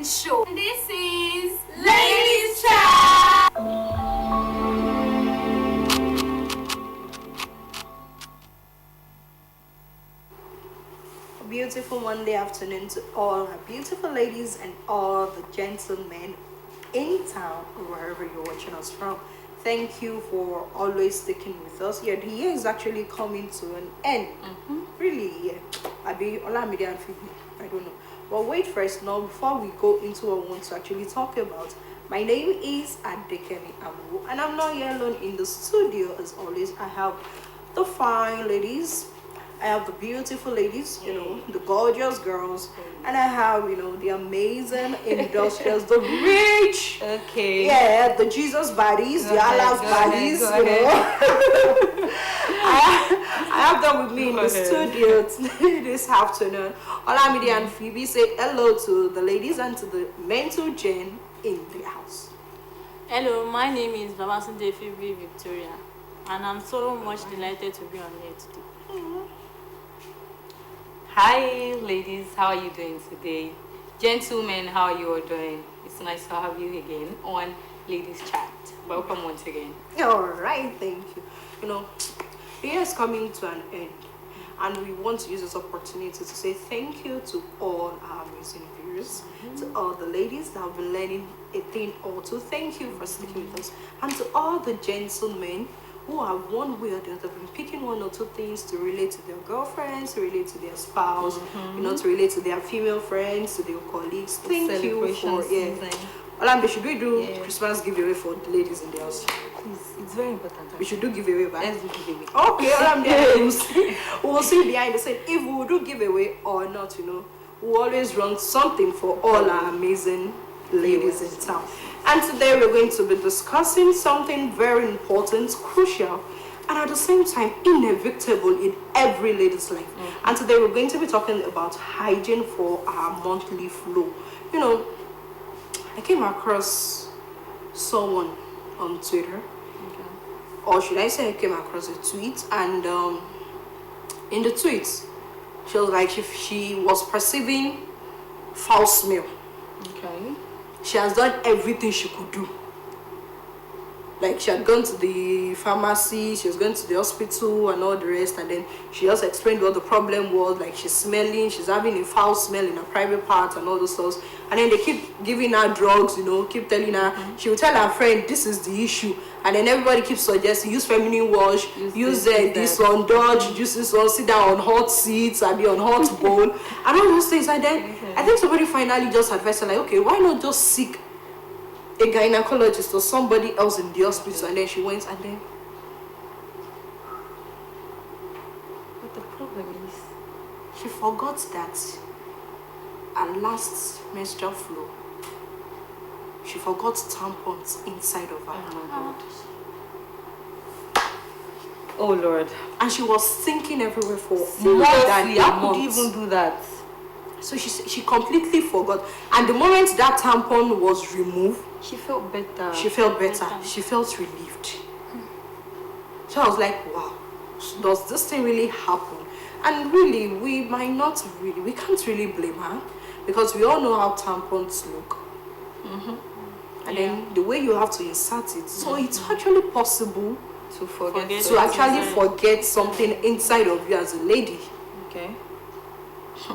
show. This is Ladies Chat. Beautiful Monday afternoon to all our beautiful ladies and all the gentlemen in town, wherever you're watching us from. Thank you for always sticking with us. Yeah, the year is actually coming to an end. Really, yeah. Abi Olamide and Phoebe, I don't know. But wait first now, before we go into what we want to actually talk about. My name is Adeleke, and I'm not here alone in the studio. As always, I have the fine ladies, I have the beautiful ladies, the gorgeous girls, and I have, the amazing industrials, the rich, the Jesus bodies, the Allah's bodies, I have them with me in the studio this afternoon. Olamide and Phoebe, say hello to the ladies and to the mental gen in the house. Hello, my name is Babasunde Phoebe Victoria, and I'm so much delighted to be on here today. Hi ladies, how are you doing today? Gentlemen, how are you all doing? It's nice to have you again on Ladies Chat. Welcome once again. Alright, thank you. The year is coming to an end, and we want to use this opportunity to say thank you to all our amazing viewers, to all the ladies that have been learning a thing or two. Thank you for sticking with us, and to all the gentlemen who have one way or the other been picking one or two things to relate to their girlfriends, to relate to their spouse, to relate to their female friends, to their colleagues. Thank you for Olamide, should we do Christmas giveaway for the ladies in the house? Please, it's very important. We should do giveaway, right? Let's do giveaway. Okay, Olamide, we will see behind the scene if we will do giveaway or not. We'll always run something for all our amazing ladies in town. And today we're going to be discussing something very important, crucial, and at the same time inevitable in every lady's life. And today we're going to be talking about hygiene for our monthly flow. I came across someone on Twitter, or should I say I came across a tweet, and in the tweet she was like, if she was perceiving foul smell. She has done everything she could do. Like, she had gone to the pharmacy, she was going to the hospital and all the rest, and then she just explained what the problem was. Like, she's smelling, she's having a foul smell in her private part and all those stuff. And then they keep giving her drugs, keep telling her, she will tell her friend, this is the issue. And then everybody keeps suggesting, use feminine wash, use this one, dodge, use this one, sit down on hot seats, and be on hot bowl, and all those things. And then I think somebody finally just advised her, like, okay, why not just seek a gynecologist or somebody else in the hospital? And then she went, and then But the problem is, she forgot that her last menstrual flow, she forgot tampons inside of her. oh Lord. And she was sinking everywhere for more Seriously, than a how could month. you even do that? So she completely forgot. And the moment that tampon was removed, She felt better. she felt better. She felt relieved. So I was like, wow, does this thing really happen? And really, we can't really blame her, because we all know how tampons look. And then the way you have to insert it. So it's actually possible to forget. to actually forget something inside of you as a lady. Okay.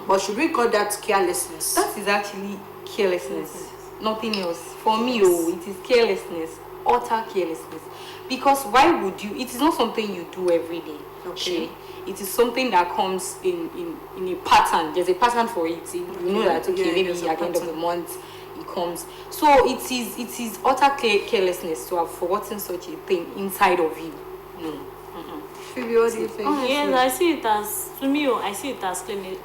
But should we call that carelessness? That is actually carelessness. Nothing else. For me, it is carelessness. Utter carelessness. Because why would you? It is not something you do every day. Okay. It is something that comes in a pattern. There's a pattern for it. You know that, maybe there's at a the end of the pattern. month it comes. So it is utter carelessness to have forgotten such a thing inside of you. No. Phoebe, what do you think? Yes, I see it as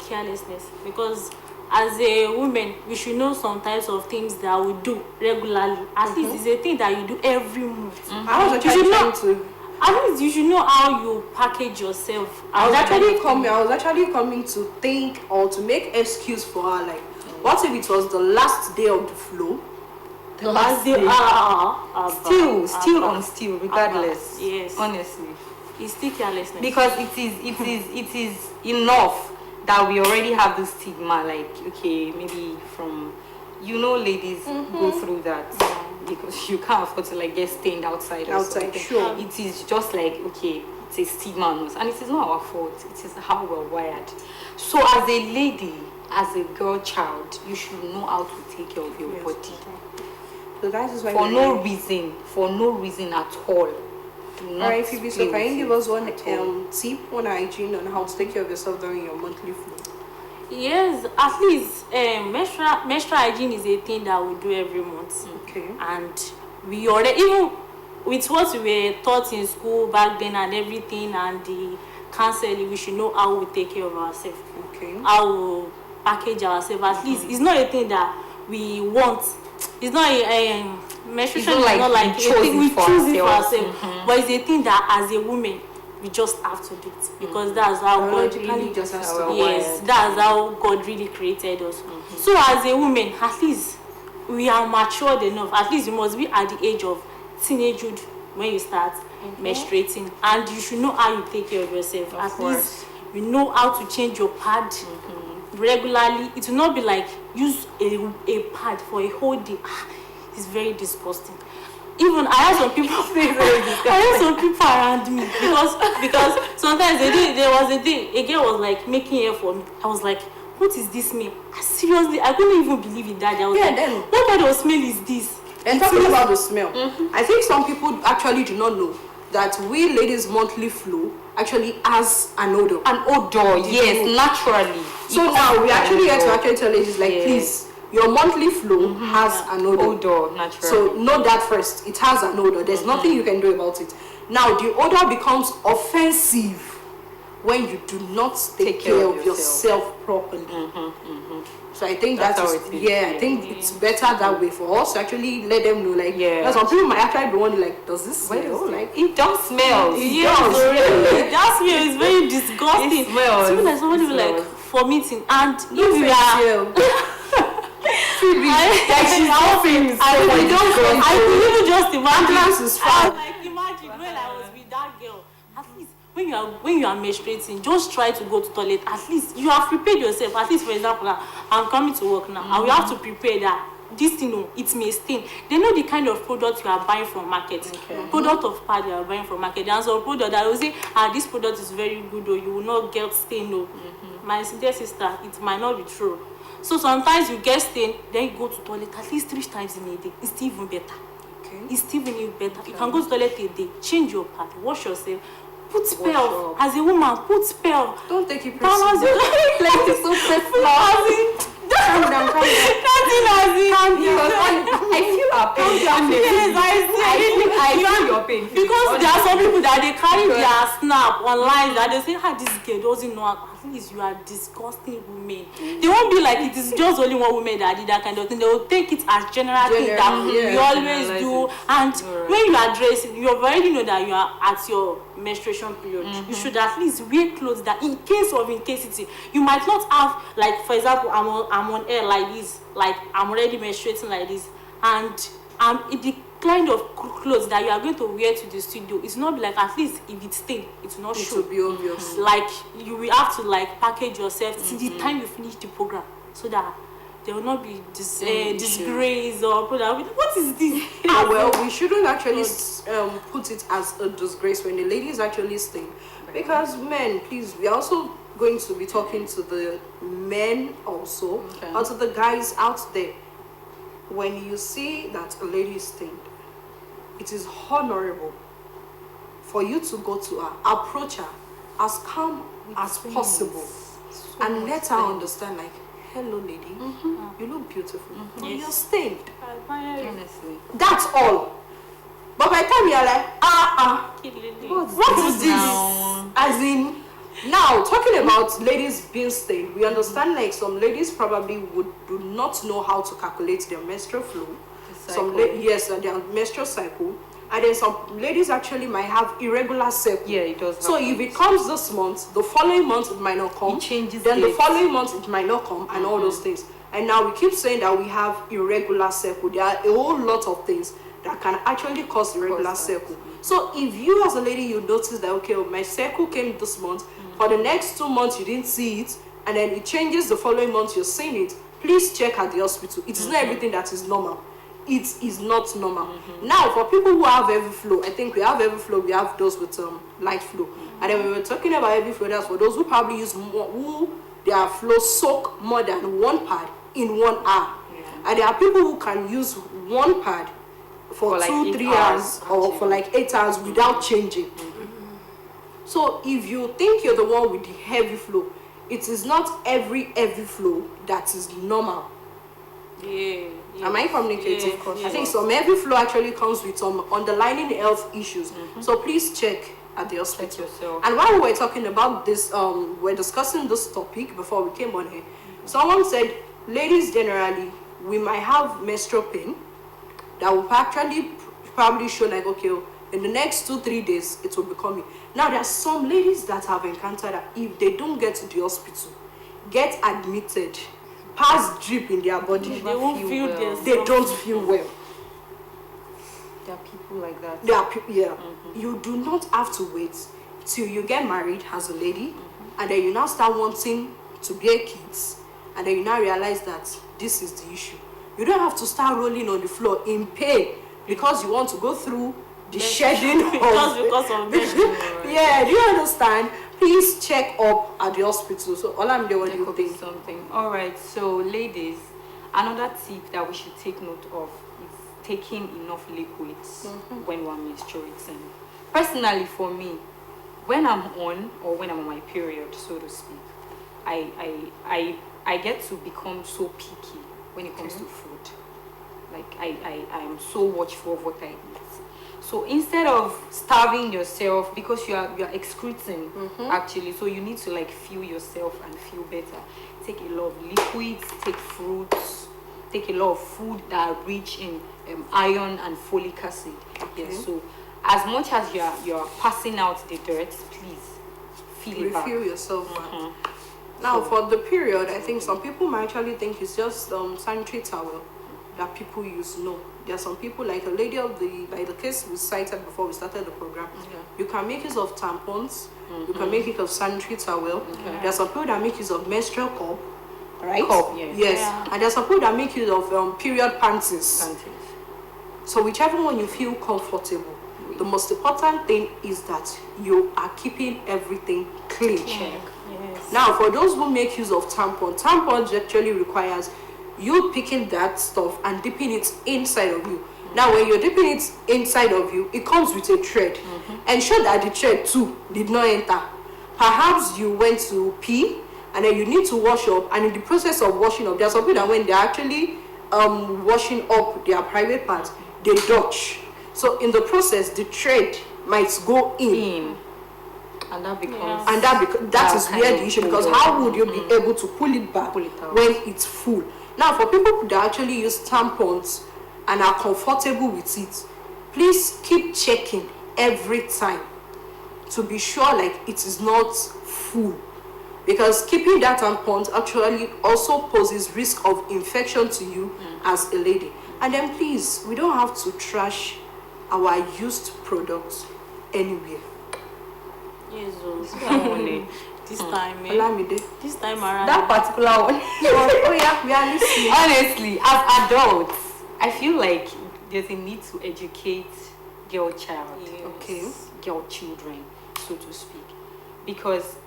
carelessness, because as a woman, we should know some types of things that we do regularly. At least it's a thing that you do every month. I was actually trying to. At least you should know how you package yourself. I was actually coming to think or to make excuse for her. Like, what if it was the last day of the flow? The last day. Still, regardless. Yes. Honestly. It's still carelessness. Because it is enough that we already have this stigma, like, okay, maybe from you know, ladies go through that because you can't afford to like get stained outside. Or something. Sure. It is just like, okay, it's a stigma on us, and it is not our fault. It is how we're wired. So as a lady, as a girl child, you should know how to take care of your body. So that is why For no reason at all. Alright, Phoebe, so can you give us one tip on hygiene on how to take care of yourself during your monthly flow? Yes, at least menstrual hygiene is a thing that we do every month. Okay. And we already, even with what we were taught in school back then and everything, and the counseling, we should know how we take care of ourselves. Okay. How we package ourselves. At least it's not a thing that we want. It's not a menstruation is not like a thing we choose it for ourselves. But it's a thing that as a woman we just have to do it because that's how God really just has to that's how God really created us. So as a woman, at least we are matured enough. At least you must be at the age of teenagehood when you start menstruating, and you should know how you take care of yourself. At least you know how to change your pad regularly. It will not be like use a pad for a whole day. It's very disgusting. Even I have some people around me because sometimes there was a day a girl was like making hair for me. I was like, what is this smell? Seriously, I couldn't even believe it that I was like, what kind of smell is this? And talking about the smell, I think some people actually do not know that we ladies' monthly flow actually has an odor. Yes, naturally. So now we actually have to actually tell ladies like, please, your monthly flow has an odor. Naturally. So know that first. It has an odor. There's nothing you can do about it. Now the odor becomes offensive when you do not take care of yourself properly. So I think that's how it is. I think it's better that way for us to actually let them know, like, some people might actually be wondering, like, does this smell? Like, it does smell. That smell is very disgusting. It smells. So like somebody will like vomiting, and if we are I could even just imagine when I was with that girl. At least when you are menstruating, just try to go to toilet. At least you have prepared yourself. At least, for example, now I'm coming to work now, and we have to prepare that this thing, it may stain. They know the kind of product you are buying from market. Product of pad you are buying from market. There's a product that will say, this product is very good, or you will not get stain. My dear sister, it might not be true. So sometimes you get stain, then you go to toilet at least 3 times in a day. It's still even better. It's still even better. You can go to toilet a day, change your pad, wash yourself, put spell. As a woman, put spell. Don't take it personally. Like it's so personal. Calm down. I feel our pain. I feel your pain. Because there are some people that they carry their snap online that they say, this girl doesn't know. At least you are disgusting women. They won't be like it is just only one woman that did that kind of thing. They will take it as general thing that we always do. And when you are dressing, you already know that you are at your menstruation period. You should at least wear clothes that in case of incasity, you might not have, like, for example, I'm on air like this, like I'm already menstruating like this, and the kind of clothes that you are going to wear to the studio, it's not like, at least if it's stained, it's not show. It will be obvious. Like you will have to like package yourself till the time you finish the program, so that there will not be disgrace or what is this? Well, we shouldn't actually put it as a disgrace when the ladies actually stain, because men, please, we are also going to be talking to the men also, or to the guys out there. When you see that a lady is stained, it is honorable for you to go to her, approach her as calm as possible, and let her understand, like, hello lady, you look beautiful, but you're stained. Honestly. That's all. But by the time you're like, what is this? As in, now talking about ladies being stained, we understand like some ladies probably do not know how to calculate their menstrual flow. Their menstrual cycle. And then some ladies actually might have irregular cycle. Yeah, it does. So if it comes this month, the following month it might not come. It changes. Then the following month it might not come, and all those things. And now we keep saying that we have irregular cycle. There are a whole lot of things that can actually cause irregular cycle. So if you as a lady, you notice that, okay, my cycle came this month, for the next 2 months you didn't see it, and then it changes the following month you're seeing it, please check at the hospital. It is not everything that is normal. It is not normal. Now, for people who have heavy flow, I think we have heavy flow, we have those with light flow. And then we were talking about heavy flow, that's for those who probably use more, who their flow soak more than one pad in 1 hour. And there are people who can use one pad for like 2-3 8 hours or for like 8 hours without changing. So if you think you're the one with the heavy flow, it is not every heavy flow that is normal. Yeah. Am I communicating? Yeah, I think some heavy flow actually comes with some underlying health issues. So please check at the hospital. Check yourself. And while we were talking about this, we're discussing this topic before we came on here. Someone said, ladies generally, we might have menstrual pain that will actually probably show like, okay, in the next 2-3 days, it will be coming. Now, there are some ladies that have encountered that if they don't get to the hospital, get admitted, pass drip in their body, They won't feel well. this. they don't feel well. There are people like that. There are people, yeah. You do not have to wait till you get married as a lady, and then you now start wanting to bear kids, and then you now realize that this is the issue. You don't have to start rolling on the floor in pain because you want to go through the shedding of because of menstrual. yeah, do you understand? Please check up at the hospital. So all I'm doing, what do you think? Something. All right. So, ladies, another tip that we should take note of is taking enough liquids when we're menstruating. Personally, for me, when I'm on or when I'm on my period, so to speak, I get to become so picky when it comes to food. Like I am so watchful of what I eat. So instead of starving yourself because you are excreting actually, so you need to like fuel yourself and feel better. Take a lot of liquids, take fruits, take a lot of food that are rich in iron and folic acid. Yes, so as much as you are passing out the dirt, please feel it back. Refill yourself back. Now, for the period, I think some people might actually think it's just sanitary towel that people use. No, there are some people, like a lady of the case we cited before we started the program. You can make use of tampons. You can make use of sanitary towel. There are some people that make use of menstrual cup, right? Cup, yes. Yes, and there are some people that make use of period panties. So whichever one you feel comfortable. The most important thing is that you are keeping everything clean. Yes. Now, for those who make use of tampons actually requires you picking that stuff and dipping it inside of you. Now, when you're dipping it inside of you, it comes with a thread. Ensure that the thread too did not enter. Perhaps you went to pee and then you need to wash up, and in the process of washing up, there's some people that when they're actually washing up their private parts, they dodge. So in the process, the thread might go in. And that becomes And that is where the issue, because how would you be able to pull it back Pull it out. when it's full? Now, for people that actually use tampons and are comfortable with it, please keep checking every time to be sure like it is not full, because keeping that tampon actually also poses risk of infection to you as a lady. And then please, we don't have to trash our used products anywhere. Yes, oh. This time, Olamide, this time around. that particular one. oh yeah, we are listening. Honestly, as adults, I feel like there's a need to educate girl child, Okay. girl children, so to speak, because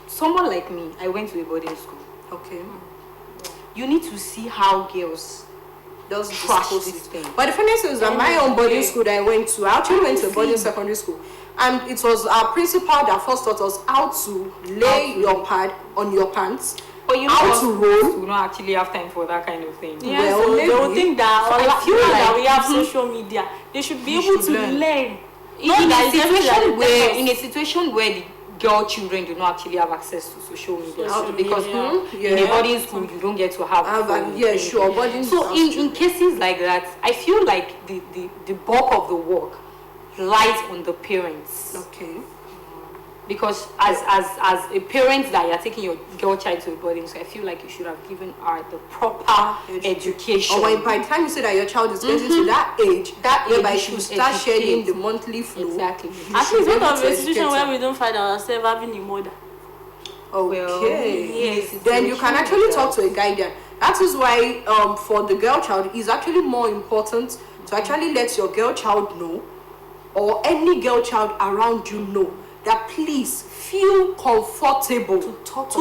someone like me, I went to a boarding school. Okay. You need to see how girls Does trash dispose this it. thing. But the funny thing is that my own boarding school that I went to, I actually went to a boarding secondary school, and it was our principal that first taught us how to lay your pad on your pants, But you know how what? to roll. We don't actually have time for that kind of thing. Yes, Well, so they will maybe. think that I feel now that like- we have social media, they should be You able should to learn. learn. In Not that a it's everything that situation they tell where us. in a situation where the girl children do not actually have access to social media, Social because media. in a Yeah. boarding school you don't get to have phone. Yeah, sure. Boarding So school. in cases like that, I feel like the bulk of the work lies on the parents, Okay. because as a parent that you're taking your girl child to a boarding school, I feel like you should have given her the proper education. Or when by the time you say that your child is getting to that age, That age whereby you she should start educate. shedding the monthly flow. Exactly. At should least be out able of to a situation educate where her. we don't find ourselves having a mother. Okay. Yes. Then you can actually talk to a guardian That is why for the girl child, it's actually more important to actually let your girl child know, or any girl child around you know, that please feel comfortable to talk to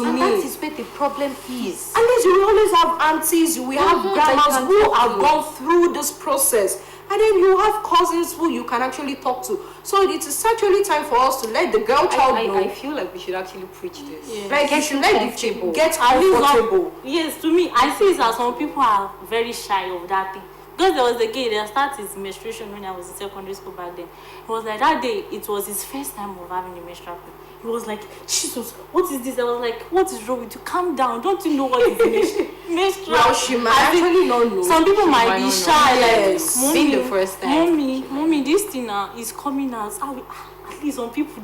and me. that is where the problem is. Unless you will always have aunties, we have grandmas who have gone through this process, and then you have cousins who you can actually talk to. So it is actually time for us to let the girl child know. I feel like we should actually preach this. Yes. Like you should let the get At least comfortable. Yes, to me, I see it as some people are very shy of that thing. Because there was a guy that started his menstruation when I was in secondary school back then. He was like, that day, it was his first time of having a menstrual pain. He was like, Jesus, what is this? I was like, what is wrong with you? Calm down. Don't you know what is menstrual? Well, she might actually not know. Some people might be shy, Yes. like, Being the first time. mommy, this thing is coming out. At least some people,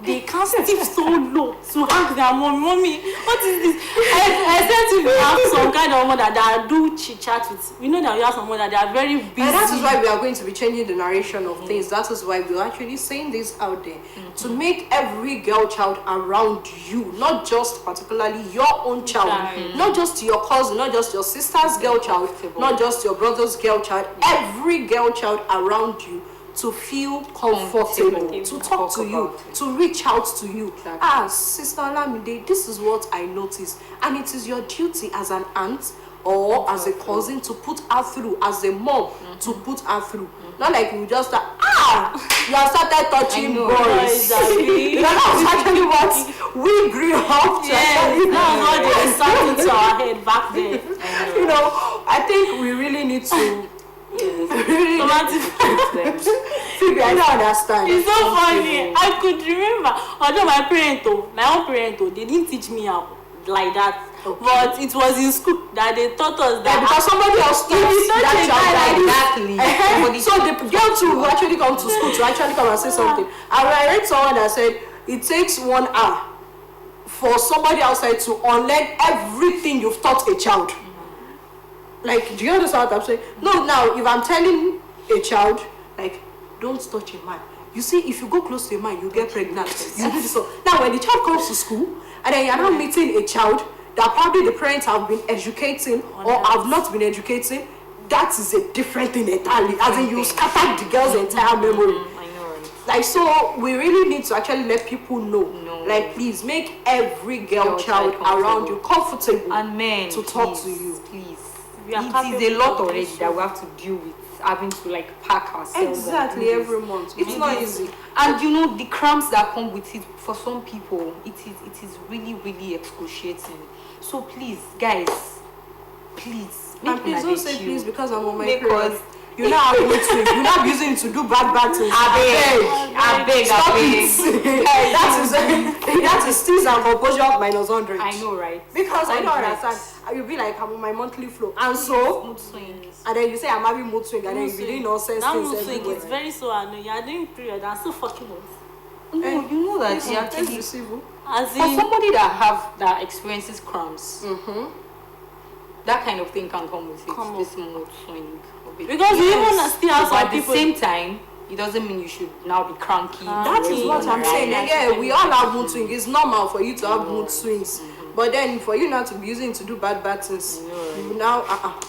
they can't stoop so low to ask their mommy, what is this? I said to you have some kind of mother that do chit chat with. We know that we have some mother that are very busy. And that is why we are going to be changing the narration of things. That is why we're actually saying this out there to make every girl child around you, not just particularly your own child, not just your cousin, not just your sister's girl child, not just your brother's girl child, every girl child around you, to feel comfortable, to talk to you, to reach out to you. Exactly. Sister Olamide, this is what I noticed. And it is your duty as an aunt or as a cousin to put her through, as a mom to put her through. Not like you just you have started touching boys. That's actually what we grew up to. Yes, that's what they started into our head back then. You know, I think we really need to Phoebe, I don't understand. It's so funny. I could remember, although my own parent, they didn't teach me how like that. Okay. But it was in school that they taught us that. Because somebody else taught that child exactly. So the girl too will actually come to school to actually come and say something. And I read someone that said it takes 1 hour for somebody outside to unlearn everything you've taught a child. Like, do you understand what I'm saying? No, now, if I'm telling a child, like, don't touch a man. You see, if you go close to a man, you get pregnant. You do this. So, now, when the child comes to school, and then you're now meeting a child that probably the parents have been educating or have not been educating, that is a different thing entirely. As in, you scatter the girl's entire memory. I know, right? Like, so, we really need to actually let people know. Like, please, make every girl child around you comfortable and men to talk to you. Please. It is a lot already that we have to deal with, having to like pack ourselves. Exactly, every month. It's not easy. And you know, the cramps that come with it, for some people, it is really, really excruciating. So please, guys, please. And please don't say please because I'm on my period. You know how to you're not using it to do bad things. I beg. That is still and composure of -100. I know, right? Because I don't understand. You'll be like, I'm on my monthly flow. And so, mood swings. And then you say I'm having mood swing, and then you'll be doing nonsense that things mood swing everywhere. is very so annoying. You are doing period and still fucking up. No, you know that you actually, as for somebody that experiences cramps, that kind of thing can come with it. This mood swing. Because you even still have some at people. the same time, it doesn't mean you should now be cranky. That is what I'm saying. Yeah, we all have mood swings. It's normal for you to have mood swings. But then for you not to be using it to do bad things, you now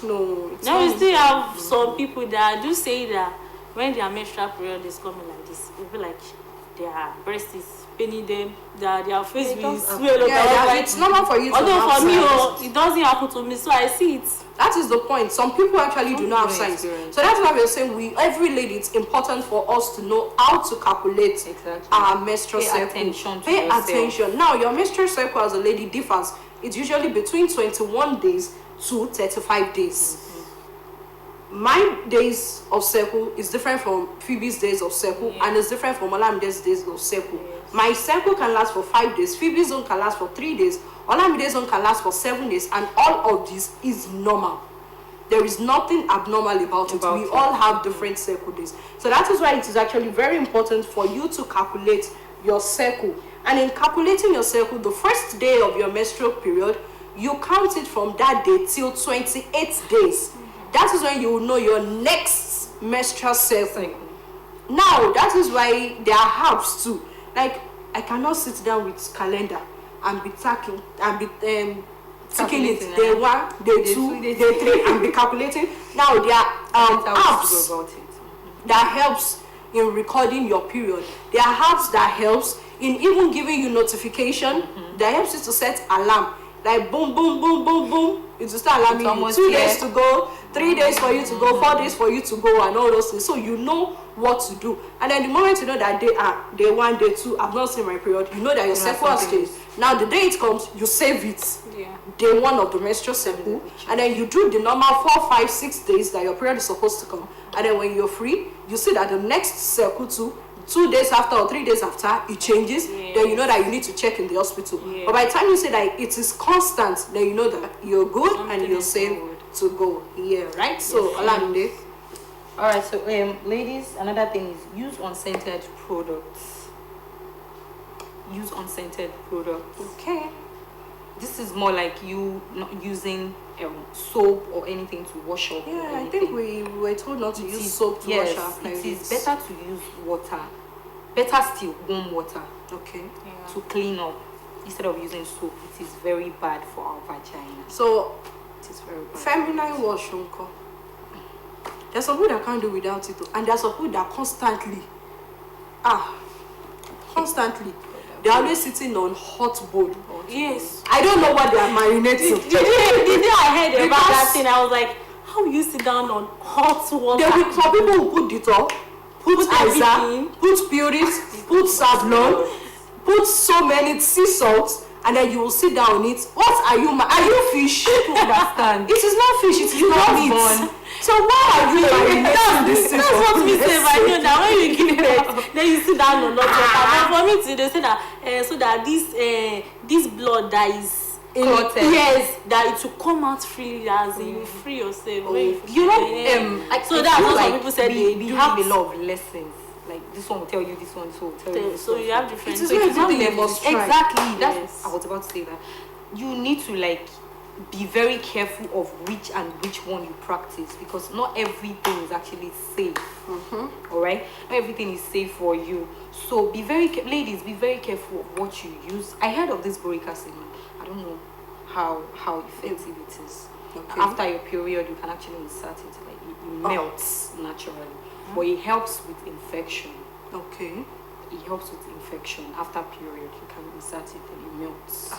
no. Now we still have some people that do say that when their menstrual period is coming like this, it will be like their breast is paining them, that their face will swell up. Yeah, it's normal for you to although have for me, signs. it doesn't happen to me, so I see it. That is the point. Some people actually do not have signs. So that's why we're saying every lady, it's important for us to know how to calculate our menstrual cycle. Pay attention. Now, your menstrual cycle as a lady differs. It's usually between 21 days to 35 days. My days of cycle is different from Phoebe's days of cycle, and it's different from Olamide's days of cycle. My cycle can last for 5 days, Phoebe's own can last for 3 days, Olamide's own can last for 7 days, and all of this is normal. There is nothing abnormal about it. We all have different cycle days. So that is why it is actually very important for you to calculate your cycle. And in calculating your cycle, the first day of your menstrual period, you count it from that day till 28 days. That is when you will know your next menstrual cycle. Now, that is why there are herbs too. Like, I cannot sit down with calendar and be tracking and be ticking it, Calculating, day 1, day 2, day 3, and be calculating. Now there are apps about it. that helps in recording your period. There are apps that helps in even giving you notification. That helps you to set alarm. Like boom, boom, boom, boom, boom. It will start alarming you. almost 2 here. days to go, 3 days for you to go, 4 days for you to go, and all those things. So you know what to do. And then the moment you know that day 1, day 2, I've not seen my period, you know that your cycle has changed. Now the day it comes, you save it. Yeah. Day 1 of the menstrual cycle, and then you do the normal 4, 5, 6 days that your period is supposed to come. And then when you're free, you see that the next cycle too, 2 days after or 3 days after it changes, then you know that you need to check in the hospital. But by the time you say that it is constant, then you know that you're good and you're safe to go. Yeah, right? So Olamide. Alright, so ladies, another thing is use unscented products. Use unscented products. Okay. This is more like you not using soap or anything to wash up. Yeah, or I anything. think we were told not to It use is- soap to yes, wash our it is clothes. better to use water. Better still, warm water Okay. to clean up instead of using soap. It is very bad for our vagina. So It is very bad. feminine wash, uncle. There's some people that can't do without it, and there's some people that constantly, they're always sitting on hot bowl. Yes. I don't know what they are marinating. The day I heard about Because- that thing, I was like, how you sit down on hot water? There will some people who put Dettol, put Isa, everything. put Spirit, put Savlon, put so many sea salts, and then you will sit down on it. What are you? Are you fish? I don't understand. It is not fish. It is You not have meat. one. So why are you marinating this? That's what me say. I know that when you give birth, then you sit down on hot water. But for me, they say that so that this blood that is Clotted. yes, that it will come out freely as in you free yourself. When You know, so I that's feel what some like people said we they have do a lot of lessons. Like this one will tell you this one, so will tell you this So one. you have different. It is so very you have good they levels. must try. Exactly. That's Yes. I was about to say that. You need to like be very careful of which one you practice, because not everything is actually safe. All right, not everything is safe for you. So be very ladies, be very careful of what you use. I heard of this boric acid. I don't know how effective it is. Okay. After your period, you can actually insert it. Like it melts naturally, but it helps with infection. Okay. It helps with infection after period. You can insert it and it melts.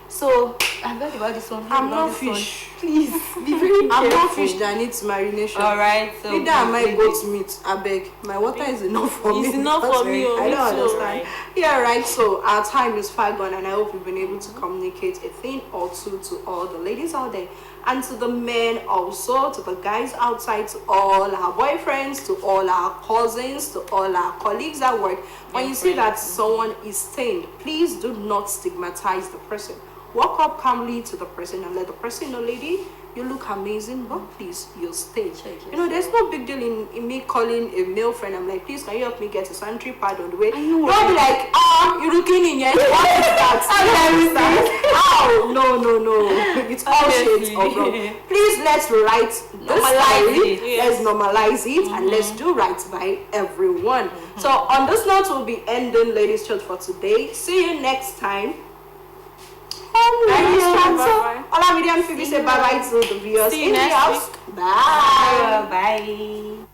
So I've heard about this one. I'm Heard about not this fish. one. Please be very careful. I'm not fish that needs marination. All right. So Either am I please, goat meat, I beg. My water is enough for me. It's enough That's for me, very- oh, I me don't too, understand. right? Yeah, right. So our time is far gone, and I hope we've been able to communicate a thing or two to all the ladies out there, and to the men also, to the guys outside, to all our boyfriends, to all our cousins, to all our colleagues at work. When you see that someone is stained, please do not stigmatize the person. Walk up calmly to the person and let the person know, lady, you look amazing, but please, you're stained. You know, there's no big deal in me calling a male friend. I'm like, please, can you help me get a sanitary pad on the way? I know, Don't be like, you're looking in here. What is that? Oh, no. It's all shades of wrong. Please, let's Normalize it. Let's normalize it and let's do right by everyone. So on this note, we'll be ending Ladies Church for today. See you next time. Bye-bye. Olamide and Phoebe say bye-bye to the viewers See you in the next house. Bye. Bye.